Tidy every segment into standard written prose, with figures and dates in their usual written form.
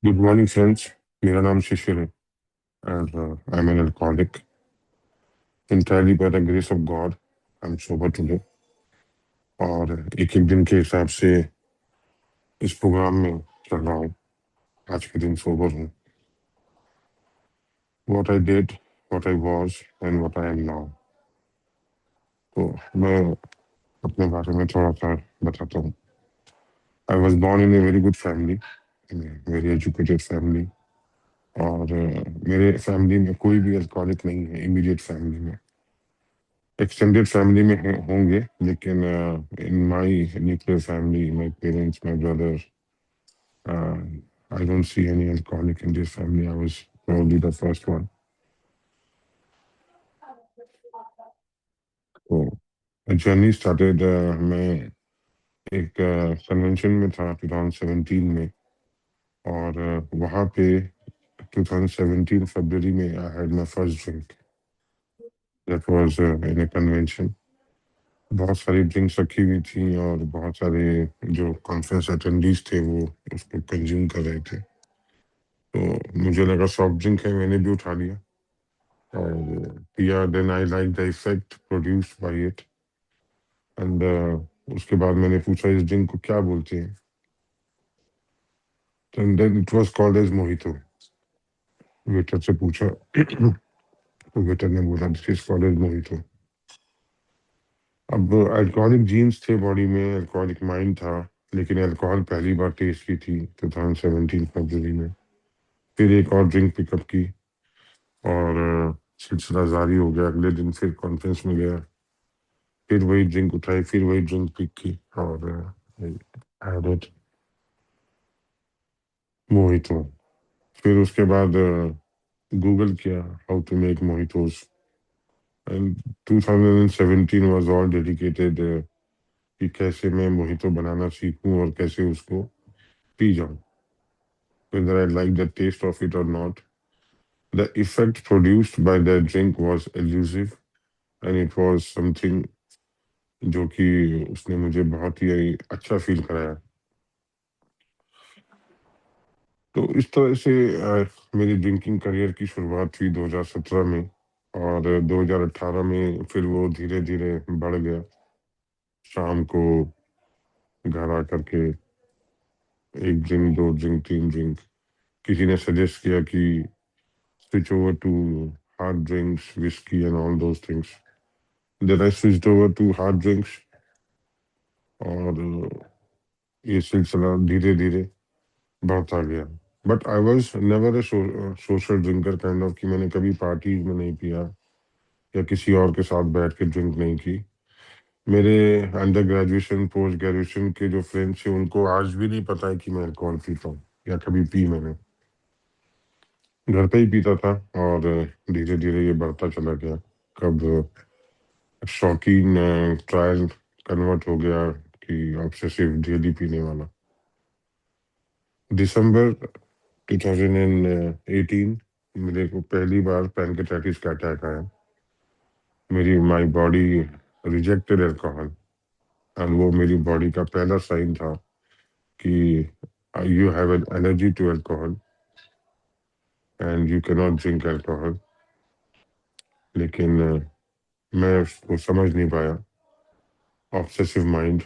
Good morning friends. मेरा नाम शिशिर है and I am an alcoholic. entirely by the grace of God I am sober today. और एक एक दिन के हिसाब से इस प्रोग्राम में चल रहा हूँ। आज के दिन सोबर हूँ। What I did, what I was and what I am now. तो मैं अपने बारे में थोड़ा सा बताता हूँ। I was born in a very good family, very educated family. और मेरे फैमिली में कोई भी अल्कोहलिक नहीं है। इमीडिएट फैमिली में, एक्सटेंडेड फैमिली में होंगे, लेकिन in my nuclear family, my parents, my brother, I don't see any alcoholic in this family. I was probably the first one. तो जर्नी स्टार्टेड, मैं एक कन्वेंशन में था 2017 में। और वहाँ पे 2017 फरवरी में I had my first drink. That was in A convention. बहुत सारी ड्रिंक्स रखी हुई थी और बहुत सारे जो कॉन्फ्रेंस अटेंडीज थे वो उसको कंज्यूम कर रहे थे। तो मुझे लगा सॉफ्ट ड्रिंक है, मैंने भी उठा लिया और पिया। Then I like the effect produced by it. And उसके बाद मैंने पूछा इस ड्रिंक को क्या बोलते हैं। And then it was called as mojito. Waiter से पूछा तो वेटर ने बोला this is called as mojito. अब अल्कोहलिक जीन्स थे बॉडी में, अल्कोहलिक माइंड था, लेकिन अल्कोहल पहली बार टेस्ट की थी 2017 फरवरी में। फिर एक और ड्रिंक पिकअप की और सिलसिला जारी हो गया। अगले दिन फिर कॉन्फ्रेंस में गया, फिर वही ड्रिंक उठाई, फिर वही ड्रिंक पिक की और हैड इट, मोहितो। फिर उसके बाद गूगल किया how to make mojitos. And 2017 was all dedicated कि कैसे मैं मोहितो बनाना सीखूं और कैसे उसको पी जाऊं। Whether I like the taste of it or not, the effect produced by the drink was elusive and it was something जो कि उसने मुझे बहुत ही अच्छा फील कराया। तो इस तरह से मेरी ड्रिंकिंग करियर की शुरुआत हुई 2017 में। और 2018 में फिर वो धीरे धीरे बढ़ गया। शाम को घर आकर के एक ड्रिंक, दो ड्रिंक, तीन ड्रिंक। किसी ने सजेस्ट किया कि switch over to hard drinks, whisky and all those things. Then I switched over to hard drinks. और ये सिलसिला धीरे धीरे बढ़ता गया। But I was never a social drinker kind of, कि मैंने कभी पार्टीज में नहीं पिया या किसी और के साथ बैठ के ड्रिंक नहीं की। मेरे अंडर ग्रेजुएशन, पोस्ट ग्रेजुएशन के जो फ्रेंड्स थे उनको आज भी नहीं पता है कि मैं अल्कोहल पीता हूँ या कभी पी मैंने। घर पे ही पीता था और धीरे धीरे ये बढ़ता चला गया। कब शौकीन ट्रायल कन्वर्ट हो गया कि ऑब्सेसिव डेली पीने वाला। दिसंबर 2018 मेरे को पहली बार पैनक्रेटाइटिस का अटैक आया। मेरी my body rejected alcohol and वो मेरी बॉडी का पहला साइन था कि you have an allergy to alcohol and you can not drink alcohol. लेकिन मैं उसको समझ नहीं पाया। Obsessive mind.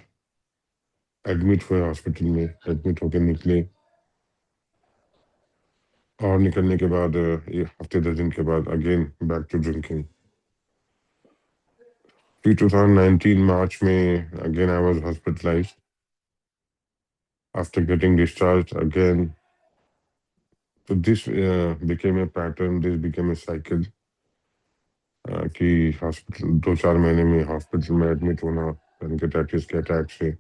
एडमिट हुए हॉस्पिटल में, एडमिट होकर निकले और निकलने के बाद एक हफ्ते 10 दिन के बाद अगेन बैक टू ड्रिंकिंग। फिर 2019 मार्च में again I was hospitalised after getting discharge again. तो this became a pattern, this became a cycle कि हॉस्पिटल 2-4 महीने में हॉस्पिटल में एडमिट होना पैनक्रेटाइटिस के अटैक से।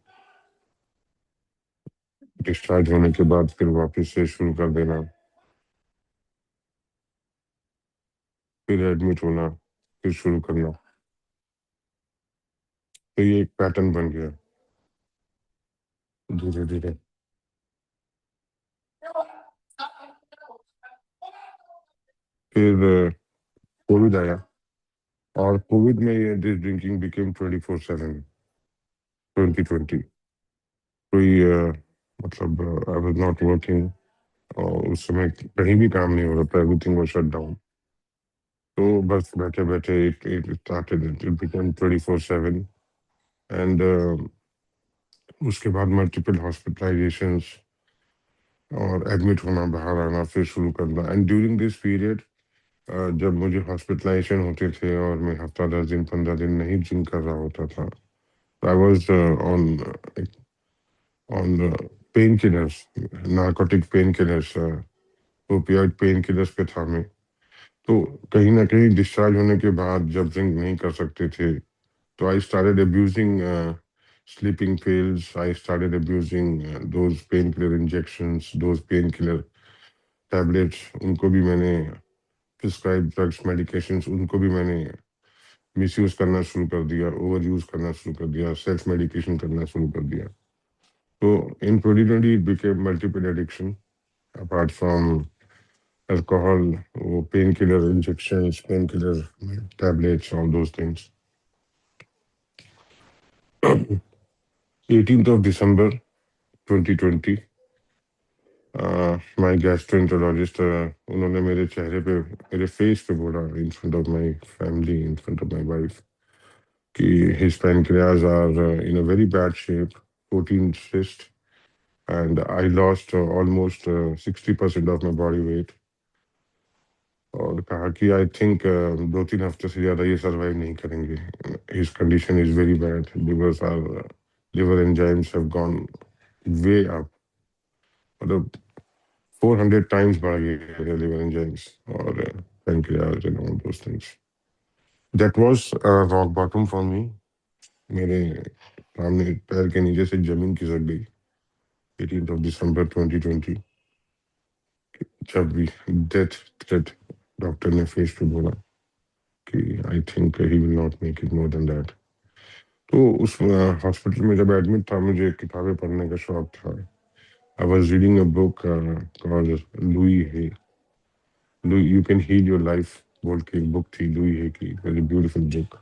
डिस्चार्ज होने के बाद फिर वापस से शुरू कर देना, फिर एडमिट होना, फिर शुरू करना। तो ये एक पैटर्न बन गया धीरे धीरे। फिर कोविड आया और कोविड में ये दिस ड्रिंकिंग बिकेम 24/7 2020। कोई मतलब आई वाज नॉट वर्किंग, और उस समय कहीं भी काम नहीं हो रहा था, एवरीथिंग वाज शट डाउन। तो बस बैठे बैठे it started, it became 24/7। And उसके बाद मल्टीपल हॉस्पिटलाइजेशंस और एडमिट होना, बाहर आना, फिर शुरू करना। एंड ड्यूरिंग दिस पीरियड जब मुझे हॉस्पिटलाइजेशन होते थे और मैं हफ्ता 10 दिन 15 दिन नहीं जिम कर रहा होता था, I was on on pain killers, narcotic pain killers, opioid pain killers पे था मैं। तो कहीं ना कहीं डिस्चार्ज होने के बाद जब ड्रिंक नहीं कर सकते थे, तो I started abusing sleeping pills. I started abusing those painkiller injections, those painkiller tablets. उनको भी मैंने, प्रिस्क्राइब ड्रग्स मेडिकेशंस, उनको भी मैंने मिसयूज करना शुरू कर दिया, ओवर यूज करना शुरू कर दिया, सेल्फ मेडिकेशन करना शुरू कर दिया। तो in 2020 it became multiple addiction, apart from alcohol, वो painkiller injections, painkiller tablets, all those things. 18th of December 2020, my gastroenterologist, उन्होंने मेरे चेहरे पे, मेरे फेस पे बोला, in front of my family, in front of my wife, कि his pancreas are in a very bad shape, 14 cyst, and I lost almost 60% of my body weight। और कहा कि आई थिंक 2-3 हफ्ते से ज़्यादा ये सर्वाइव नहीं करेंगे। His condition is very bad, livers are, liver enzymes have gone way up, मतलब 400 टाइम्स बढ़ गए लिवर एंजाइम्स और pancreas and all those things। That was rock bottom for me। मेरे सामने पैर के नीचे से जमीन खिसक गई 18th of December 2020, जब भी डेथ थ्रेट डॉक्टर ने फेस पे बोला कि I think he will not make it more than that. तो उस हॉस्पिटल में जब एडमिट था, मुझे किताबें पढ़ने का शौक था। I was reading a book called Louise Hay, Louise you can heal your life बोल के एक बुक थी, लुई हे की, वेरी ब्यूटीफुल बुक।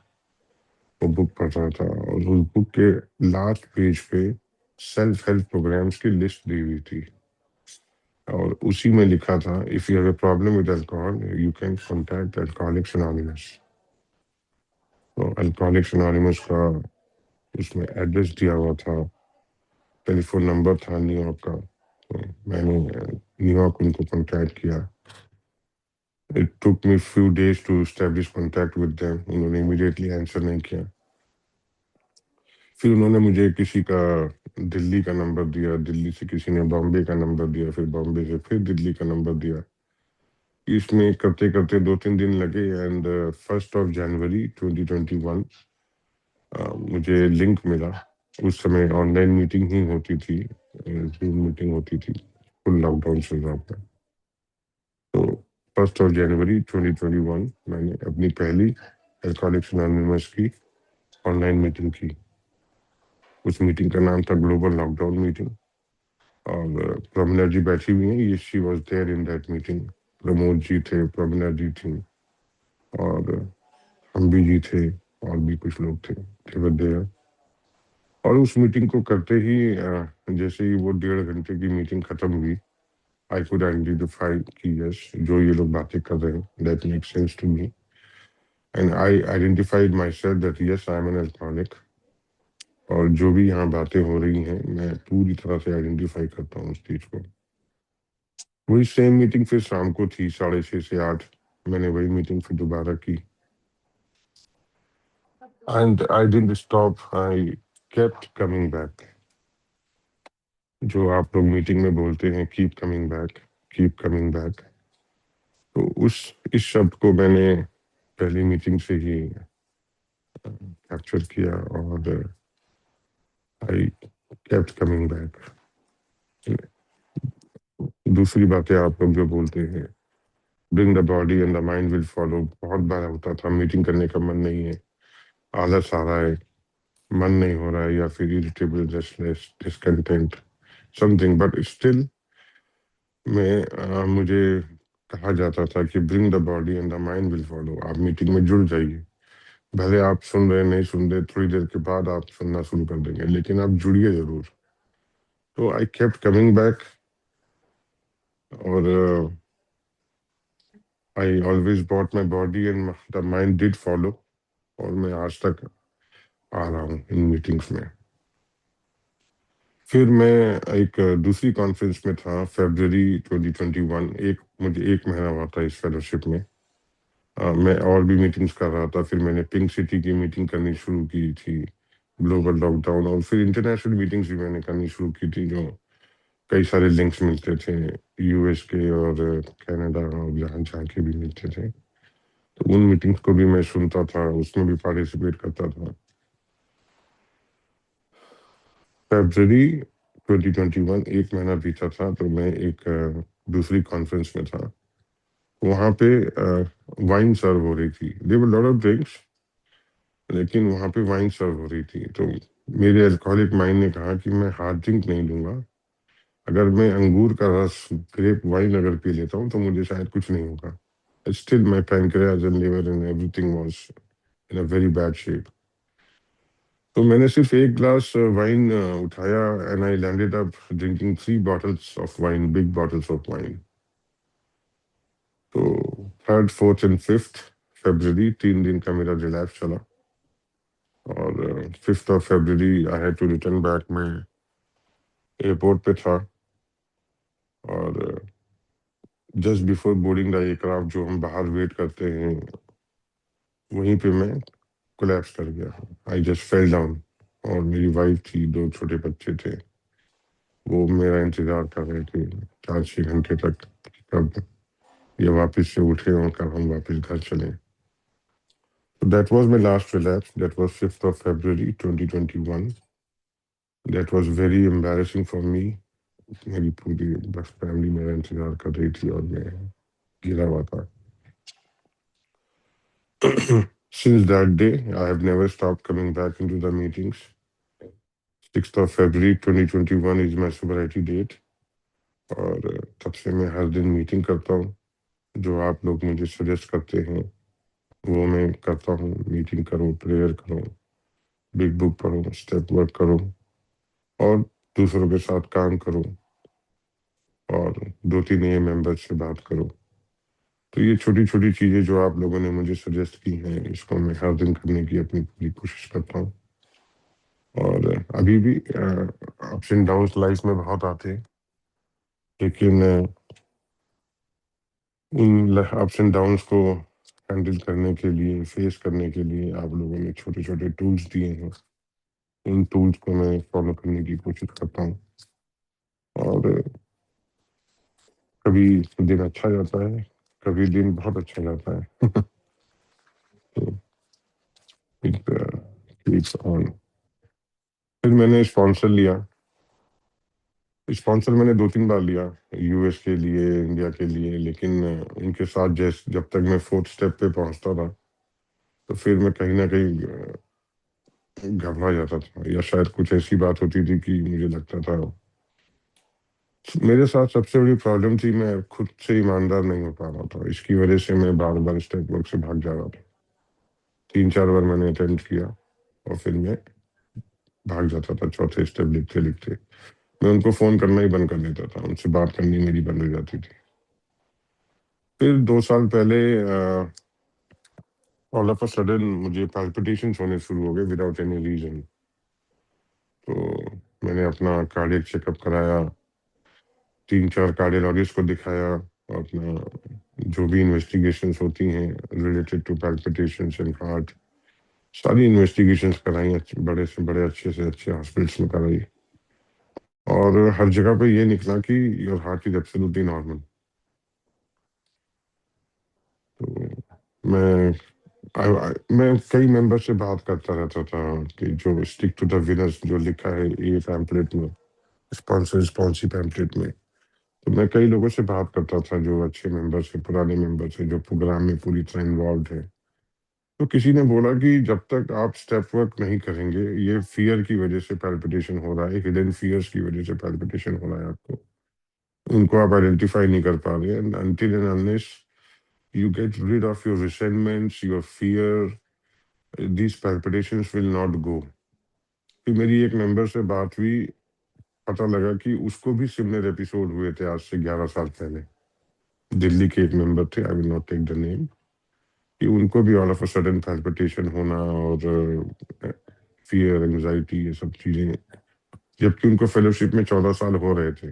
वो बुक पढ़ रहा था और उस बुक के लास्ट पेज पे सेल्फ हेल्प प्रोग्राम्स की लिस्ट दी हुई थी, और उसी में लिखा था, if you have a problem with alcohol you can contact alcoholics anonymous. तो अल्कोहलिक्स एनोनिमस का उसमें एड्रेस दिया हुआ था, टेलीफोन नंबर था न्यूयॉर्क का। तो मैंने न्यूयॉर्क उनको कॉन्टैक्ट किया। It took me few days to establish contact with them. उन्होंने इमीडिएटली आंसर नहीं किया। फिर उन्होंने मुझे किसी का दिल्ली का नंबर दिया, दिल्ली से किसी ने बॉम्बे का नंबर दिया, फिर बॉम्बे से फिर दिल्ली का नंबर दिया। इसमें करते करते 2-3 दिन लगे, एंड 1 जनवरी 2021 मुझे लिंक मिला। उस समय ऑनलाइन मीटिंग ही होती थी, जूम मीटिंग होती थी, फुल लॉकडाउन चल रहा था। तो 1 जनवरी 2021 मैंने अपनी पहली अल्कोहलिक्स एनोनिमस की ऑनलाइन मीटिंग की। उस मीटिंग का नाम था ग्लोबल लॉकडाउन मीटिंग, और प्रमिला जी बैठी हुई हैं, ये she was there in that meeting. Pramod ji थे, प्रमिला जी थी, और हम भी जी थे, और भी कुछ लोग थे, they were there। और उस मीटिंग को करते ही जैसे ही वो 1.5 घंटे की मीटिंग खत्म हुई, आई कुड आइडेंटिफाई कि यस, जो ये लोग बातें कर रहे हैं, that make sense to me, and I identified myself that yes I am an alcoholic. और जो भी यहाँ बातें हो रही हैं, मैं पूरी तरह से आइडेंटिफाई करता हूँ उस चीज को। वही सेम मीटिंग फिर शाम को थी 6:30 से 8, मैंने वही मीटिंग फिर दोबारा की, and I didn't stop, I kept coming back. जो आप लोग मीटिंग में बोलते हैं, keep coming back, keep coming back, तो इस शब्द को मैंने पहली मीटिंग से ही कैप्चर किया, और आई केप्ट कमिंग बैक। दूसरी बातें आप लोग जो बोलते हैं, bring the body and the mind will follow, बहुत बार होता था मीटिंग करने का मन नहीं है, आलस आ रहा है, मन नहीं हो रहा है, या फिर irritable, restless, discontent, something, but still मैं मुझे कहा जाता था कि bring the body and the mind will follow, आप मीटिंग में जुड़ जाइए, भले आप सुन रहे नहीं सुन रहे, थोड़ी देर के बाद आप सुनना शुरू कर देंगे, लेकिन आप जुड़िए जरूर। तो आई केप्ट कमिंग बैक, और I always bought my body and the mind did follow, और मैं आज तक आ रहा हूँ इन मीटिंग्स में। फिर मैं एक दूसरी कॉन्फ्रेंस में था फरवरी 2021। मुझे 1 महीना हुआ था इस फेलोशिप में। मैं और भी मीटिंग्स कर रहा था। फिर मैंने पिंक सिटी की मीटिंग करनी शुरू की थी, ग्लोबल लॉकडाउन, और फिर इंटरनेशनल मीटिंग्स भी मैंने करनी शुरू की थी, जो कई सारे लिंक्स मिलते थे, यूएस के और कनाडा और जहाँ जहाँ के भी मिलते थे। तो उन मीटिंग्स को भी मैं सुनता था, उसमें भी पार्टिसिपेट करता था। फरवरी 2021, 1 महीना बीता था, तो मैं एक दूसरी कॉन्फ्रेंस में था। वहाँ पे वाइन सर्व हो रही थी। There were lot of drinks, लेकिन वहाँ पे वाइन सर्व हो रही थी। तो मेरे अल्कोहलिक माइंड ने कहा कि मैं हार्ड ड्रिंक नहीं लूंगा। अगर मैं अंगूर का रस, ग्रेप वाइन अगर पी लेता हूँ तो मुझे शायद कुछ नहीं होगा। Still my pancreas and liver and everything was in a very bad shape. तो मैंने सिर्फ एक ग्लास वाइन उठाया, and I landed up drinking 3 bottles of wine, big bottles of wine. तो 3rd, 4th एंड 5th फरवरी 3 दिन का मेरा relapse चला, और 5th of February I had to return back. मैं एयरपोर्ट पे था, और just before boarding the aircraft, जो हम बाहर वेट करते हैं, वहीं पे मैं कोलैप्स कर गया। I just fell down. और मेरी वाइफ थी, 2 छोटे बच्चे थे, वो मेरा इंतजार कर रहे थे 4-6 घंटे तक, कब ये वापस से उठे और कब हम वापस घर चले। That was my last relapse. That was 5th of February 2021। That was very embarrassing for me. मेरी पूरी बस फैमिली मेरा इंतजार कर रही थी, और मैं गिरा हुआ था। Since that day, I have never stopped coming back into the meetings. 6th of February 2021 is my sobriety date, और तब से मैं हर दिन मीटिंग करता हूँ। जो आप लोग मुझे सजेस्ट करते हैं वो मैं करता हूँ। मीटिंग करो, प्रेयर करो, बिग बुक पढ़ो, स्टेप वर्क करो, और दूसरों के साथ काम करो, और 2-3 नए मेंबर्स से बात करो। तो ये छोटी छोटी चीज़ें जो आप लोगों ने मुझे सजेस्ट की हैं, इसको मैं हर दिन करने की अपनी पूरी कोशिश करता हूँ। और अभी भी अप्स एंड डाउन्स लाइफ में बहुत आते हैं, लेकिन उन अप्स एंड डाउन्स को हैंडल करने के लिए, फेस करने के लिए आप लोगों ने छोटे छोटे टूल्स दिए हैं। उन टूल्स को मैं फॉलो करने की कोशिश करता हूँ, और कभी दिन अच्छा जाता है, कभी दिन बहुत अच्छा जाता है। तो इट कीप्स ऑन। फिर मैंने स्पॉन्सर लिया। स्पॉन्सर मैंने 2-3 बार लिया, यूएस के लिए, इंडिया के लिए, लेकिन उनके साथ जब तक मैं 4th स्टेप पे पहुंचता था, तो फिर मैं कहीं ना कहीं घबरा जाता था, या शायद कुछ ऐसी बात होती थी कि मुझे लगता था। मेरे साथ सबसे बड़ी प्रॉब्लम थी, मैं खुद से ईमानदार नहीं हो पा रहा था। इसकी वजह से मैं बार बार स्टेप वर्क से भाग जा रहा था। 3-4 बार मैंने अटेम्प्ट किया, और फिर मैं भाग जाता था चौथे स्टेप लिखते लिखते। मैं उनको फोन करना ही बंद कर देता था, उनसे बात करनी मेरी बंद हो जाती थी। फिर 2 साल पहले ऑल ऑफ अ सडन मुझे पैल्पिटेशंस होने शुरू हो गए विदाउट एनी रीजन। तो मैंने अपना कार्डियक चेकअप कराया, 3-4 कार्डियोलॉजिस्ट को दिखाया, और अपना जो भी इन्वेस्टिगेशंस होती हैं related to palpitations and heart, सारी इन्वेस्टिगेशंस कराई, बड़े से बड़े, अच्छे से अच्छे हॉस्पिटल्स में कराई, और हर जगह पे ये निकला कि your heart is absolutely normal. तो मैं कई मेंबर से बात करता रहता था कि जो स्टिक टू द विनर्स जो लिखा है ये पैम्पलेट में, स्पॉन्सर स्पॉन्सी पैम्पलेट में, तो मैं कई लोगों से बात करता था जो अच्छे मेंबर्स हैं, पुराने मेंबर्स हैं, जो प्रोग्राम में पूरी तरह इन्वॉल्व है। तो किसी ने बोला कि जब तक आप स्टेप वर्क नहीं करेंगे, ये फियर की वजह से पैल्पिटेशन हो रहा है, हिडन फियर्स की वजह से पैल्पिटेशन हो रहा है आपको, उनको आप आइडेंटिफाई नहीं कर पा रहे हैं। Until and unless you get rid of your resentments, your fear, these palpitations will not go. फिर मेरी एक मेंबर से बात हुई पता लगा कि उसको भी सिमिलर एपिसोड हुए थे आज से 11 साल पहले। दिल्ली के एक मेंबर थे, I will not take the name, कि उनको भी all of a sudden palpitation होना और फियर, एंजाइटी, ये सब चीजें, जबकि उनको फेलोशिप में 14 साल हो रहे थे।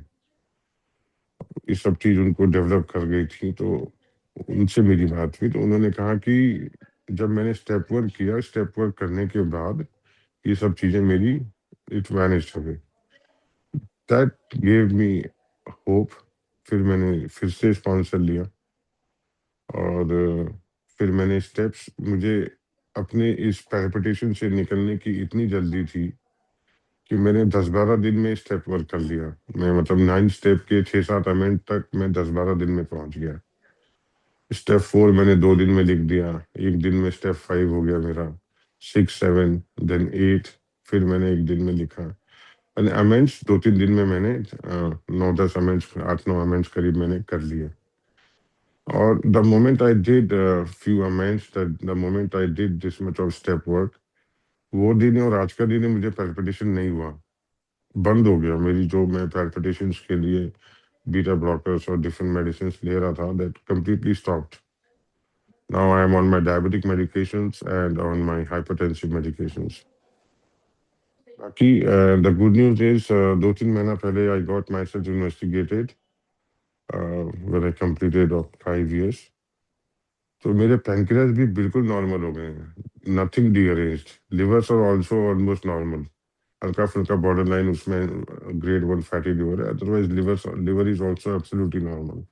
ये सब चीज उनको डेवलप कर गई थी। तो उनसे मेरी बात हुई तो उन्होंने कहा कि जब मैंने स्टेप वर्क किया, स्टेप वर्क करने के बाद ये सब चीजें मेरी it vanished away. That gave me hope. फिर मैंने फिर से स्पॉन्सर लिया और फिर मैंने स्टेप्स, मुझे अपने इस पैल्पिटेशन से निकलने की इतनी जल्दी थी कि मैंने 10-12 दिन में स्टेप वर्क कर लिया। मैं मतलब 9 स्टेप के 6-7 अमेंड तक मैं 10-12 दिन में पहुंच गया। स्टेप 4 मैंने 2 दिन में लिख दिया, एक दिन में स्टेप 5 हो गया मेरा, 6, 7, देन 8, फिर मैंने एक दिन में लिखा। यानी अमेंड्स 2-3 दिन में मैंने 9-10 अमेंड्स, 8-9 अमेंड्स करीब मैंने कर लिए। और the moment I did few amends, the moment I did this much of step work, वो दिन और आज का दिन मुझे पैल्पिटेशन नहीं हुआ, बंद हो गया। मेरी जो मैं पैल्पिटेशंस के लिए बीटा ब्लॉकर्स और डिफरेंट मेडिसिन ले रहा था, that completely stopped. Now I am on my diabetic medications and on my hypertensive medications. बाकी the good news is 2-3 महीना पहले I got myself investigated when I completed of 5 years. तो मेरे pancreas भी बिल्कुल नॉर्मल हो गए हैं, nothing deranged. Livers are also almost normal, हल्का फुल्का बॉर्डर लाइन उसमें ग्रेड 1 फैटी लिवर है, otherwise liver is also absolutely normal.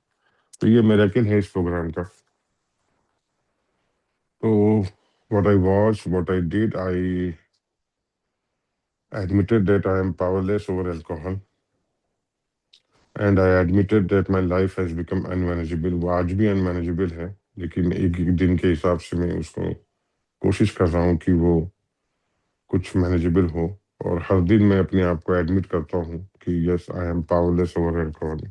तो ये मिरेकल है इस प्रोग्राम का। तो what I did, I admitted that I am powerless over alcohol and I admitted that my life has become unmanageable। वो आज भी अनमैनेजेबल है, लेकिन एक एक दिन के हिसाब से मैं उसको कोशिश कर रहा हूँ कि वो कुछ मैनेजेबल हो। और हर दिन मैं अपने आप को एडमिट करता हूँ कि yes, I am powerless over alcohol.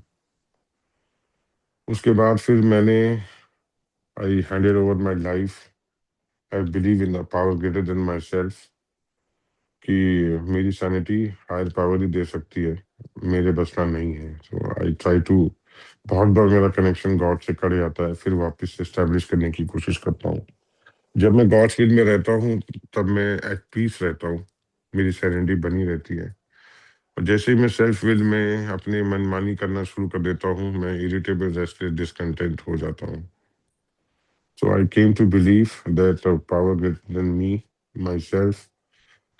उसके बाद फिर मैंने I handed over my life. I believe in the power greater than myself, कि मेरी सैनिटी हायर पावर ही दे सकती है, मेरे बस का नहीं है। सो आई ट्राई टू, बहुत बार मेरा कनेक्शन गॉड से कट जाता है, फिर वापस से स्टैब्लिश करने की कोशिश करता हूँ। जब मैं गॉड्स विल में रहता हूँ तब मैं एट पीस रहता हूँ, मेरी सैनिटी बनी रहती है। और जैसे ही मैं सेल्फ विल में अपने मनमानी करना शुरू कर देता हूँ, मैं इरिटेबल, रेस्टलेस, डिसकंटेंट हो जाता हूँ। So I came to believe that power greater than me, myself,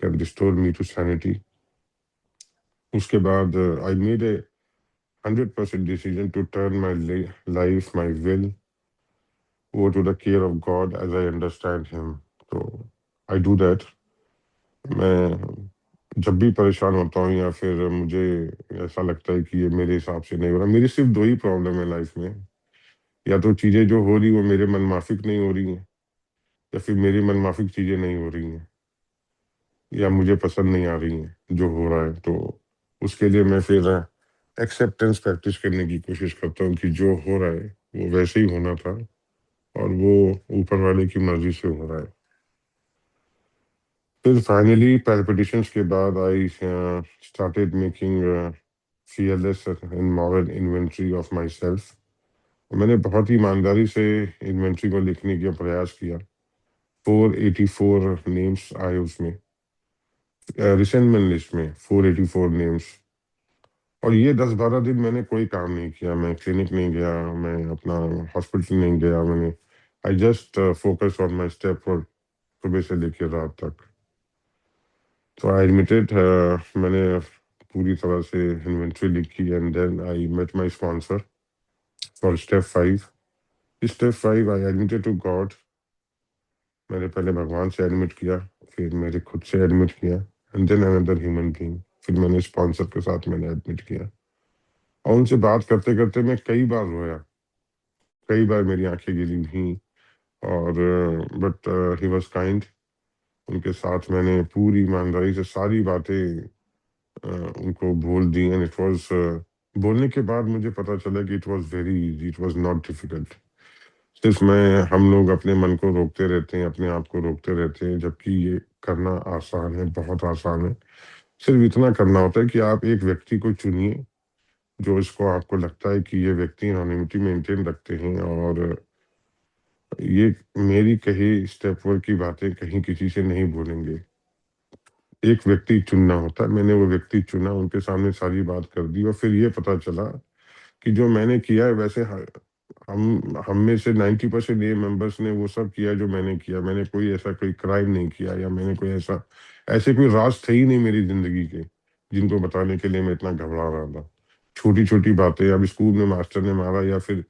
can restore me to sanity. उसके बाद I made a 100% decision to turn my life, my will, over to the care of God as I understand Him. So I do that। मैं जब भी परेशान होता हूँ या फिर मुझे ऐसा लगता है कि ये मेरे हिसाब से नहीं हो रहा, मेरी सिर्फ 2 ही प्रॉब्लम है लाइफ में, या तो चीज़ें जो हो रही वो मेरे मनमाफिक नहीं हो रही हैं, या फिर मेरी मनमाफिक चीज़ें नहीं हो रही हैं, या मुझे पसंद नहीं आ रही हैं जो हो रहा है। तो उसके लिए मैं फिर एक्सेप्टेंस प्रैक्टिस करने की कोशिश करता हूँ कि जो हो रहा है वो वैसे ही होना था और वो ऊपर वाले की मर्जी से हो रहा है। फिर फाइनली पैल्पिटेशंस के बाद I started making fearless and moral inventory of myself। मैंने बहुत ही ईमानदारी से इन्वेंट्री को लिखने का प्रयास किया। 484 नेम्स आए उसमें, रिसेंटमेंट लिस्ट में 484 नेम्स। और ये 10-12 दिन मैंने कोई काम नहीं किया, मैं क्लिनिक नहीं गया, मैं अपना हॉस्पिटल नहीं गया, मैंने I just focus on my step for सुबह से लेकर रात तक। तो आई एडमिटेड, मैंने पूरी तरह से इन्वेंट्री लिखी and then I met my sponsor for step 5। Step 5 I admitted to God. मैंने पहले भगवान से एडमिट किया, फिर मेरे खुद से एडमिट किया and then another human being, फिर मैंने स्पॉन्सर के साथ मैंने एडमिट किया। और उनसे बात करते करते मैं कई बार रोया, कई बार मेरी आंखें गिरी थी। और बट ही वॉज काइंड। उनके साथ मैंने पूरी ईमानदारी से सारी बातें उनको बोल दी एंड इट वाज, बोलने के बाद मुझे पता चला कि it was very easy, it was not difficult. सिर्फ मैं, हम लोग अपने मन को रोकते रहते हैं, अपने आप को रोकते रहते हैं, जबकि ये करना आसान है, बहुत आसान है। सिर्फ इतना करना होता है कि आप एक व्यक्ति को चुनिए जो इसको आपको लगता है कि ये व्यक्ति एनोनिमिटी मेंटेन रखते हैं और ये मेरी कही स्टेप वन की बातें कहीं किसी से नहीं बोलेंगे। एक व्यक्ति चुनना होता है, मैंने वो व्यक्ति चुना, उनके सामने सारी बात कर दी और फिर ये पता चला कि जो मैंने किया है वैसे हम में से 90% ये मेंबर्स ने वो सब किया जो मैंने किया। मैंने कोई ऐसा कोई क्राइम नहीं किया या मैंने कोई ऐसे कोई राज थे ही नहीं मेरी जिंदगी के जिनको बताने के लिए मैं इतना घबरा रहा था। छोटी छोटी बातें, अब स्कूल में मास्टर ने मारा या फिर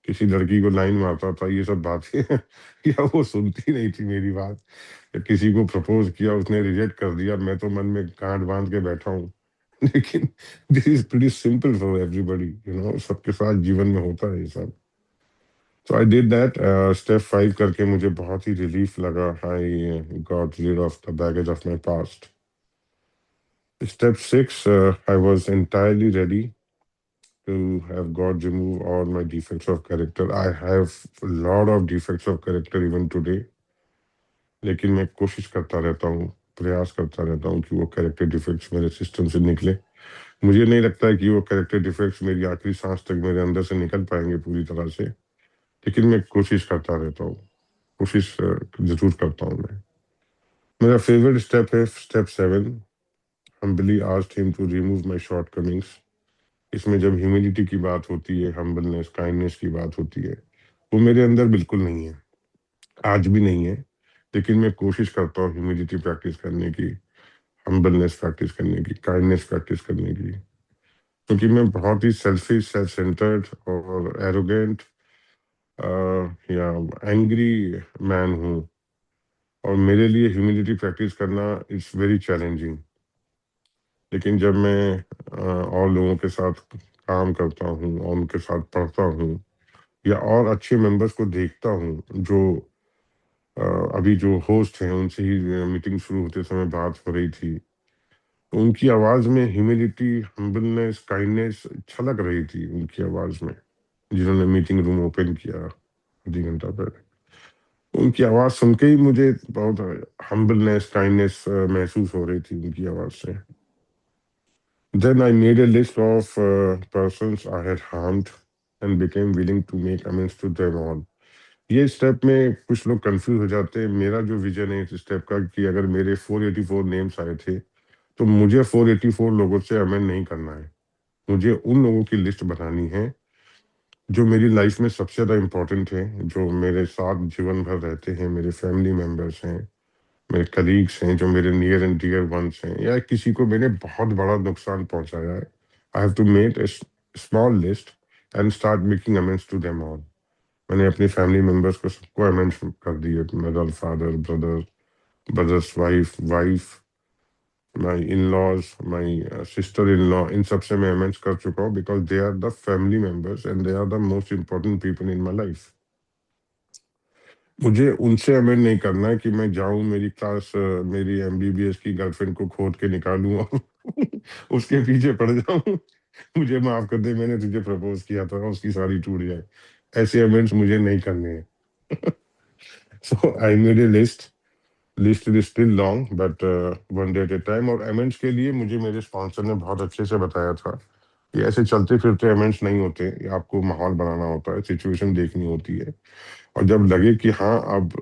किसी लड़की को लाइन मारता था, ये सब बातें या वो सुनती नहीं थी मेरी बात, या किसी को प्रपोज किया उसने रिजेक्ट कर दिया, मैं तो मन में गांठ बांध के बैठा हूँ। लेकिन this is pretty simple for everybody, सबके साथ जीवन में होता है ये सब। तो आई डिड दैट। स्टेप 5 करके मुझे बहुत ही रिलीफ लगा। I got rid of the baggage of my past. Step 6, I was entirely ready to have God remove all my defects of character. I have a lot of defects of character even today, लेकिन मैं कोशिश करता रहता हूँ, प्रयास करता रहता हूँ कि वो कैरेक्टर डिफेक्ट्स मेरे सिस्टम से निकले। मुझे नहीं लगता है कि वो कैरेक्टर डिफेक्ट्स मेरी आखिरी सांस तक मेरे अंदर से निकल पाएंगे पूरी तरह से, लेकिन मैं कोशिश करता रहता हूँ। कोशिश जरूर करता हूँ मैं। मेरा फेवरेट स्टेप है step 7, humbly asked him to remove my shortcomings. इसमें जब ह्यूमिलिटी की बात होती है, हम्बलनेस, काइंडनेस की बात होती है, वो मेरे अंदर बिल्कुल नहीं है, आज भी नहीं है। लेकिन मैं कोशिश करता हूँ ह्यूमिलिटी प्रैक्टिस करने की, हम्बलनेस प्रैक्टिस करने की, काइंडनेस प्रैक्टिस करने की, क्योंकि मैं बहुत ही सेल्फिश, सेल्फ सेंटर्ड और एरोगेंट या एंग्री मैन हूँ, और मेरे लिए ह्यूमिलिटी प्रैक्टिस करना इट्स वेरी चैलेंजिंग। लेकिन जब मैं और लोगों के साथ काम करता हूँ और उनके साथ पढ़ता हूँ या और अच्छे मेंबर्स को देखता हूँ जो अभी जो होस्ट हैं उनसे ही मीटिंग शुरू होते समय बात हो रही थी, तो उनकी आवाज में ह्यूमिलिटी, हम्बलनेस, काइंडनेस छलक रही थी उनकी आवाज में, जिन्होंने मीटिंग रूम ओपन किया आधी घंटा पहले। उनकी आवाज सुन के ही मुझे बहुत हम्बलनेस, काइंडनेस महसूस हो रही थी उनकी आवाज से। Then I made a list of persons I had harmed and became willing to make amends to them all. ये स्टेप में कुछ लोग कंफ्यूज हो जाते हैं। मेरा जो विजन है इस स्टेप का कि अगर मेरे 484 नेम्स आए थे तो मुझे 484 लोगों से अमेंड नहीं करना है। मुझे उन लोगों की लिस्ट बनानी है जो मेरी लाइफ में सबसे ज्यादा इंपॉर्टेंट है, जो मेरे साथ जीवन भर रहते हैं, मेरे फैमिली मेंबर्स हैं, मेरे कलीग्स हैं, जो मेरे नियर एंड डियर वंस हैं, या किसी को मैंने बहुत बड़ा नुकसान पहुंचाया है। I have to make a small list and start making amends to them all. मैंने अपनी फैमिली मेंबर्स को सबको अमेंड्स कर दिए, mother, father, brother, brother's wife, my in laws, my sister in law, इन सबसे मैं अमेंड्स कर चुका हूँ, because they are the family members and they are the most important people in my life. मुझे उनसे अमेंड नहीं करना है कि मैं जाऊं मेरी एमबीबीएस की गर्लफ्रेंड को खोद के निकालूं और उसके पीछे पड़ जाऊं, मुझे माफ कर दे, मैंने तुझे प्रपोज किया था, उसकी साड़ी टूट जाए। ऐसे अमेंड्स मुझे नहीं करने हैं। So I made a list is still long but one day at a time. और अमेंड्स के लिए मुझे मेरे स्पॉन्सर ने बहुत अच्छे से बताया था कि ऐसे चलते फिरते अमेंड्स नहीं होते, ये आपको माहौल बनाना होता है, सिचुएशन देखनी होती है, और जब लगे कि हाँ अब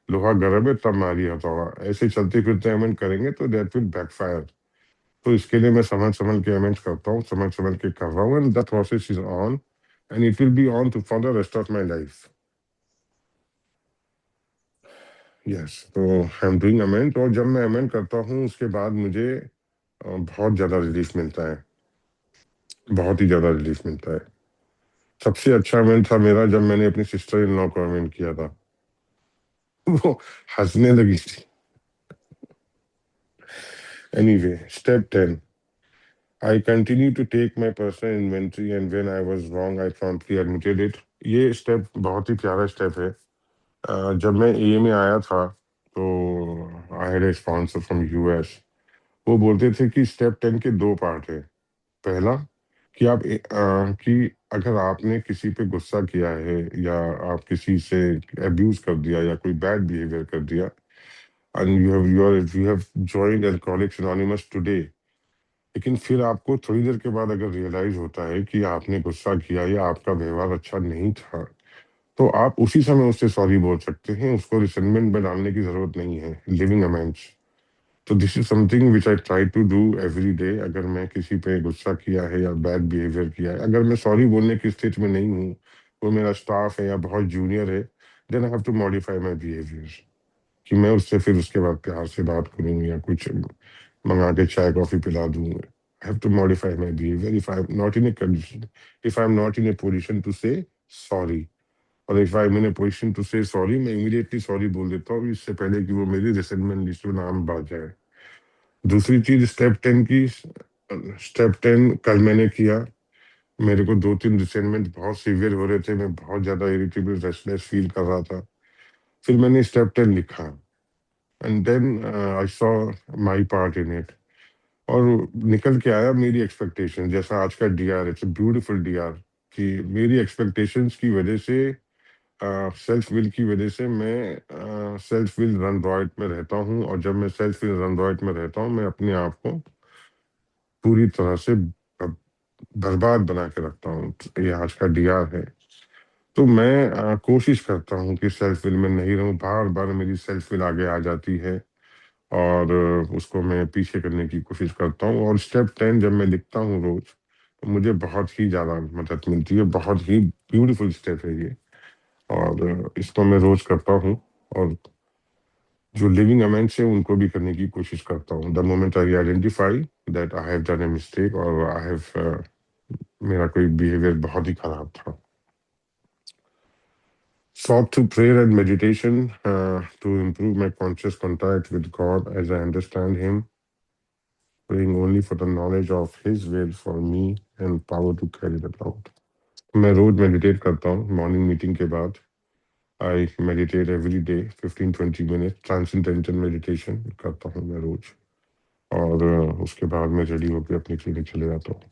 लोहा गर्म है तब मारिए हथौड़ा। ऐसे चलते फिरते अमेंड करेंगे तो दैट विल बैकफायर। तो इसके लिए मैं समझ समझ के अमेंड करता हूँ, समझ समझ के कर रहा हूँ, and that process is on and it will be on to for the rest of my life. Yes, तो आई एम डूइंग अमेंड, और जब मैं अमेंड करता हूँ उसके बाद मुझे बहुत ज्यादा रिलीफ मिलता है, बहुत ही ज्यादा रिलीफ मिलता है। सबसे अच्छा अमेंड था मेरा जब मैंने अपनी सिस्टर इन लॉ को अमेंड किया था। वो हंसने लगी थी। Anyway, step 10, I continue to take my personal inventory and when I was wrong, I promptly admitted it. ये स्टेप बहुत ही प्यारा स्टेप है। जब मैं ए में आया था तो I had a sponsor from US. वो बोलते थे कि स्टेप 10 के दो पार्ट है। पहला कि कि अगर आपने किसी पे गुस्सा किया है या आप किसी से अब्यूज कर दिया या कोई बैड बिहेवियर कर दिया, and you have joined Alcoholics Anonymous today, लेकिन फिर आपको थोड़ी देर के बाद अगर रियलाइज होता है कि आपने गुस्सा किया या आपका व्यवहार अच्छा नहीं था, तो आप उसी समय उससे सॉरी बोल सकते हैं, उसको रिसेंटमेंट में डालने की जरूरत नहीं है। लिविंग अमेंड्स, तो this is something which I try to do every day. अगर मैं किसी पे गुस्सा किया है या बैड बिहेवियर किया है, अगर मैं सॉरी बोलने की स्थिति में नहीं हूँ, वो मेरा स्टाफ है या बहुत जूनियर है, then I have to modify my behaviour, कि मैं उससे फिर उसके बाद प्यार से बात करूँ या कुछ मंगा के चाय कॉफी पिला दूँ। I have to modify my behavior if I'm not in a condition, if I'm not in a position to say sorry, और if I'm in a position to say sorry, मैं immediately sorry बोल देता हूँ, इससे पहले कि वो मेरी रिसेंटमेंट लिस्ट में नाम बढ़ जाए। दूसरी चीज स्टेप 10 की, स्टेप 10 कल मैंने किया। मेरे को 2-3 रिसेंटमेंट बहुत सीवियर हो रहे थे, मैं बहुत ज्यादा इरिटेबल रेस्टलेस फील कर रहा था। फिर मैंने स्टेप 10 लिखा, and then I saw my part in it, और निकल के आया मेरी एक्सपेक्टेशन जैसा। आज का डीआर, इट्स ब्यूटीफुल डीआर, कि मेरी एक्सपेक्टेशंस की वजह से, सेल्फ विल की वजह से मैं सेल्फ विल रन रॉयट में रहता हूँ, और जब मैं सेल्फ विल रन रॉयट में रहता हूँ, मैं अपने आप को पूरी तरह से बर्बाद बना के रखता हूँ। ये आज का डीआर है। तो मैं कोशिश करता हूँ कि सेल्फ विल में नहीं रहूँ। बार बार मेरी सेल्फ विल आगे आ जाती है, और उसको मैं पीछे करने की कोशिश करता हूँ। और स्टेप 10 जब मैं लिखता हूँ रोज, तो मुझे बहुत ही ज्यादा मदद मिलती है। बहुत ही ब्यूटीफुल स्टेप है ये, और इसको मैं रोज करता हूँ। और जो लिविंग अमेंड्स है उनको भी करने की कोशिश करता हूँ। The moment I identify that I have done a mistake, और आई हैव मेरा कोई बिहेवियर बहुत ही खराब था। Sought to prayer and meditation to improve my conscious contact with God as I understand Him, praying only for the knowledge of His will for me and power to carry that out. मैं रोज meditate करता हूँ morning meeting के बाद। I meditate every day 15-20 minute, transcendental meditation करता हूँ मैं रोज, और उसके बाद मैं रेडी होकर अपनी क्लिनिक चले जाता हूँ।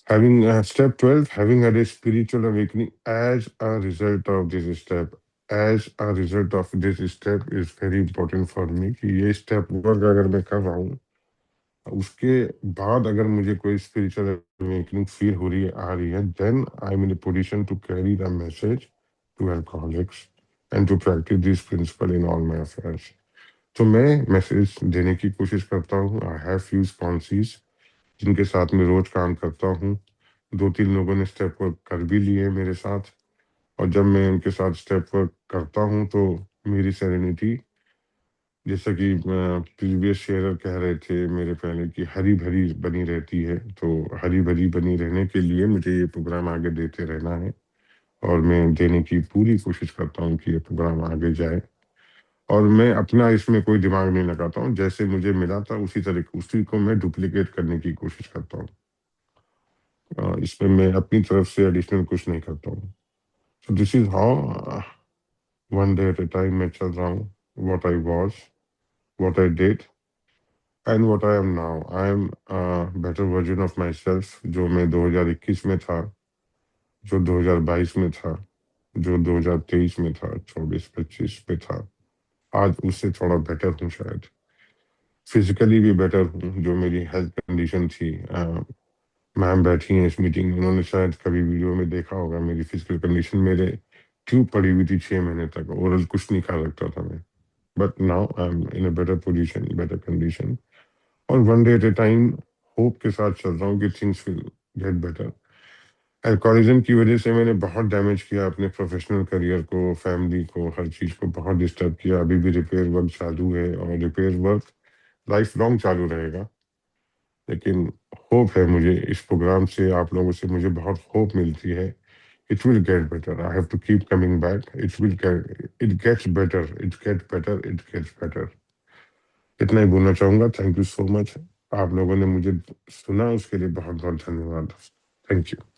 Having step 12, having had a spiritual awakening as a result of this step, as a result of this step is very important for me, कि ये स्टेप वर्क अगर मैं कर रहा हूँ, उसके बाद अगर मुझे कोई स्पिरिचुअल अवेकनिंग फील हो रही है, आ रही है, then I am in position to carry the message to alcoholics and to practice this principle in all my affairs. तो मैं मैसेज देने की कोशिश करता हूँ। आई हैव फ्यू स्पॉन्सीज जिनके साथ मैं रोज काम करता हूँ। 2-3 लोगों ने स्टेप वर्क कर भी लिए मेरे साथ, और जब मैं उनके साथ स्टेप वर्क करता हूँ तो मेरी सेरेनिटी, जैसा कि प्रीवियस शेयरर कह रहे थे मेरे पहले, कि हरी भरी बनी रहती है। तो हरी भरी बनी रहने के लिए मुझे ये प्रोग्राम आगे देते रहना है, और मैं देने की पूरी कोशिश करता हूँ कि ये प्रोग्राम आगे जाए। और मैं अपना इसमें कोई दिमाग नहीं लगाता हूँ, जैसे मुझे मिला था उसी तरह उसी को मैं डुप्लीकेट करने की कोशिश करता हूँ। इसमें मैं अपनी तरफ से एडिशनल कुछ नहीं करता हूँ। So this is how one day at a time मैं चल रहा हूँ। What I was, what I did and what I am now. I am better version of my self, जो मैं 2021 में था, जो 2022 में था, जो 2023 में था, 24-25 में था। आज उससे थोड़ा बेटर हूँ शायद। फिजिकली भी बेटर हूँ। जो मेरी हेल्थ कंडीशन थी, मैम बैठी हैं इस मीटिंग में, उन्होंने शायद कभी वीडियो में देखा होगा मेरी फिजिकल कंडीशन। मेरे ट्यूब पड़ी हुई थी 6 महीने तक, ओरल कुछ नहीं खा सकता था मैं। But now I am in a better position, better condition, और one day at a time hope के साथ चल रहा हूँ कि things will get better. Alcoholism की वजह से मैंने बहुत डैमेज किया अपने प्रोफेशनल करियर को, फैमिली को, हर चीज को बहुत डिस्टर्ब किया। अभी भी रिपेयर वर्क चालू है, और रिपेयर वर्क लाइफ लॉन्ग चालू रहेगा। लेकिन होप है मुझे, इस प्रोग्राम से, आप लोगों से मुझे बहुत होप मिलती है। It will get better, I have to keep coming back, it will get, it gets better, it gets better, it gets better. इतना ही बोलना चाहूंगा। Thank you so much. आप लोगों ने मुझे सुना, उसके लिए बहुत बहुत धन्यवाद। Thank you.